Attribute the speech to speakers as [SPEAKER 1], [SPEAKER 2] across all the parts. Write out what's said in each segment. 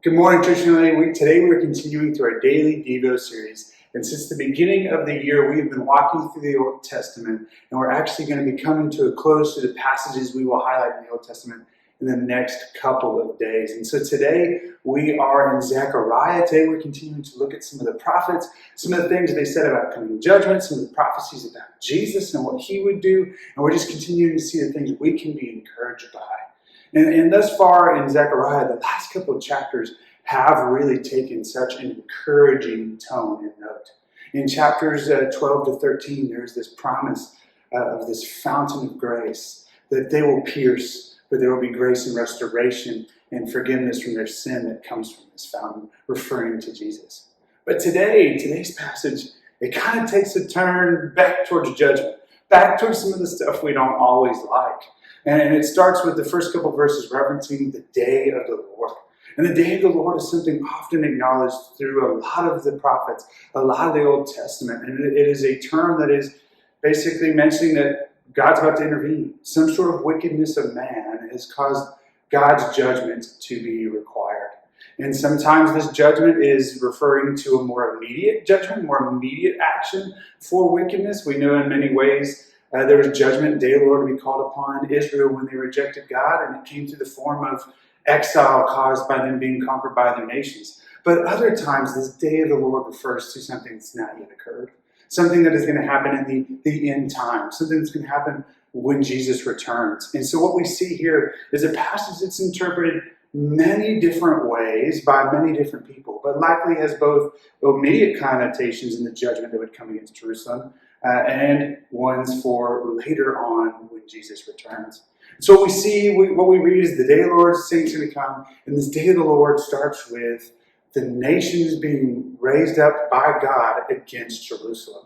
[SPEAKER 1] Good morning, Church Family. Today we're continuing through our daily Devo series. And since the beginning of the year, we've been walking through the Old Testament, and we're actually going to be coming to a close to the passages we will highlight in the Old Testament in the next couple of days. And so today we are in Zechariah. Today we're continuing to look at some of the prophets, some of the things they said about coming judgment, some of the prophecies about Jesus and what he would do. And we're just continuing to see the things we can be encouraged by. And thus far in Zechariah, the last couple of chapters have really taken such an encouraging tone and note. In chapters 12 to 13, there's this promise of this fountain of grace, that they will pierce, but there will be grace and restoration and forgiveness from their sin that comes from this fountain, referring to Jesus. But today's passage, it kind of takes a turn back towards judgment, back towards some of the stuff we don't always like. And it starts with the first couple verses referencing the day of the Lord. And the day of the Lord is something often acknowledged through a lot of the prophets, a lot of the Old Testament. And it is a term that is basically mentioning that God's about to intervene. Some sort of wickedness of man has caused God's judgment to be required. And sometimes this judgment is referring to a more immediate judgment, more immediate action for wickedness. We know in many ways there was judgment, day of the Lord to be called upon Israel when they rejected God, and it came through the form of exile caused by them being conquered by other nations. But other times, this day of the Lord refers to something that's not yet occurred, something that is going to happen in the end time, something that's going to happen when Jesus returns. And so what we see here is a passage that's interpreted many different ways by many different people, but likely has both immediate connotations in the judgment that would come against Jerusalem, and ones for later on when Jesus returns. So what we see, what we read is the day of the Lord's saints going to come, and this day of the Lord starts with the nations being raised up by God against Jerusalem.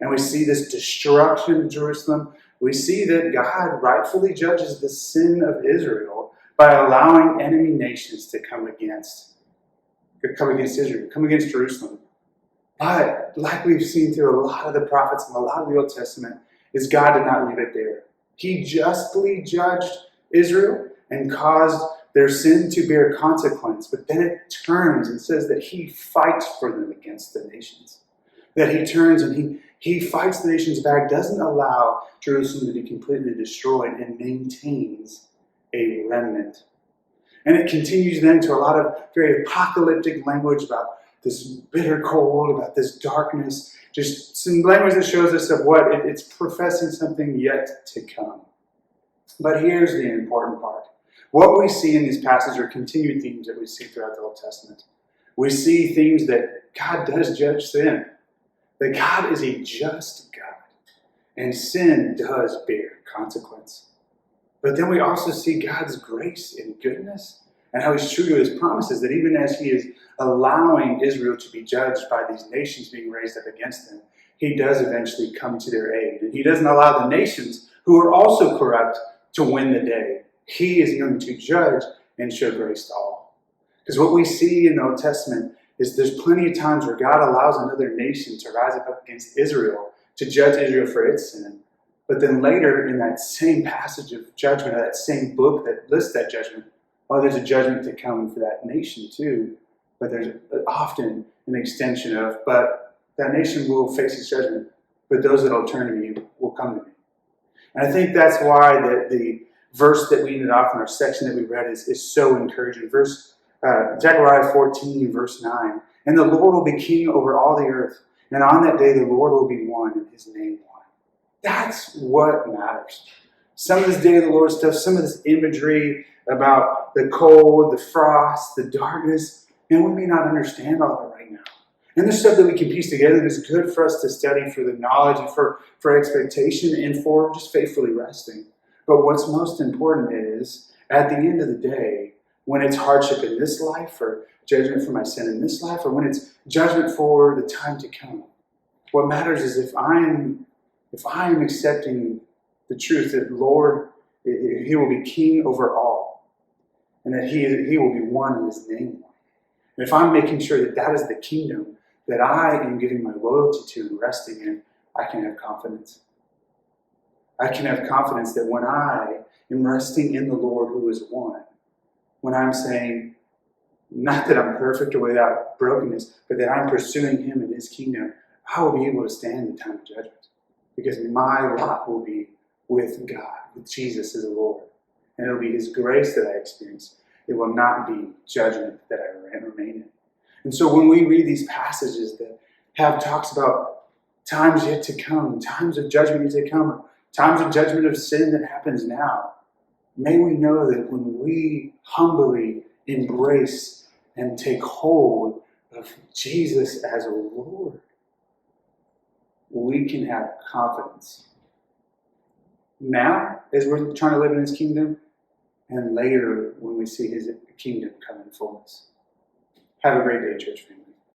[SPEAKER 1] And we see this destruction of Jerusalem. We see that God rightfully judges the sin of Israel by allowing enemy nations to come against Israel, come against Jerusalem. But like we've seen through a lot of the prophets and a lot of the Old Testament, is God did not leave it there. He justly judged Israel and caused their sin to bear consequence. But then it turns and says that he fights for them against the nations. That he turns and he fights the nations back, doesn't allow Jerusalem to be completely destroyed, and maintains a remnant. And it continues then to a lot of very apocalyptic language about this bitter cold, about this darkness, just some language that shows us of what it's professing something yet to come. But here's the important part. What we see in these passages are continued themes that we see throughout the Old Testament. We see themes that God does judge sin, that God is a just God, and sin does bear consequence. But then we also see God's grace and goodness, and how he's true to his promises, that even as he is allowing Israel to be judged by these nations being raised up against them, he does eventually come to their aid. And he doesn't allow the nations, who are also corrupt, to win the day. He is going to judge and show grace to all. Because what we see in the Old Testament is there's plenty of times where God allows another nation to rise up against Israel, to judge Israel for its sin. But then later in that same passage of judgment, or that same book that lists that judgment, there's a judgment to come for that nation too. But there's often an extension of, but that nation will face its judgment, but those that will turn to me will come to me. And I think that's why the verse that we ended off in our section that we read is so encouraging. Zechariah 14, verse 9. And the Lord will be king over all the earth, and on that day the Lord will be one, and his name one. That's what matters. Some of this day of the Lord stuff, some of this imagery about the cold, the frost, the darkness, and we may not understand all that right now. And there's stuff that we can piece together that's good for us to study for the knowledge and for expectation and for just faithfully resting. But what's most important is, at the end of the day, when it's hardship in this life, or judgment for my sin in this life, or when it's judgment for the time to come, what matters is if I am accepting the truth that Lord, he will be king over all, and that he will be one in his name. And if I'm making sure that that is the kingdom that I am giving my loyalty to and resting in, I can have confidence. I can have confidence that when I am resting in the Lord who is one, when I'm saying, not that I'm perfect or without brokenness, but that I'm pursuing him and his kingdom, I will be able to stand the time of judgment. Because my lot will be with God, with Jesus as the Lord. And it'll be his grace that I experience. It will not be judgment that I remain in. And so when we read these passages that have talks about times yet to come, times of judgment yet to come, times of judgment of sin that happens now, may we know that when we humbly embrace and take hold of Jesus as a Lord, we can have confidence. Now, as we're trying to live in his kingdom, and later when we see his kingdom come in fullness. Have a great day, church family.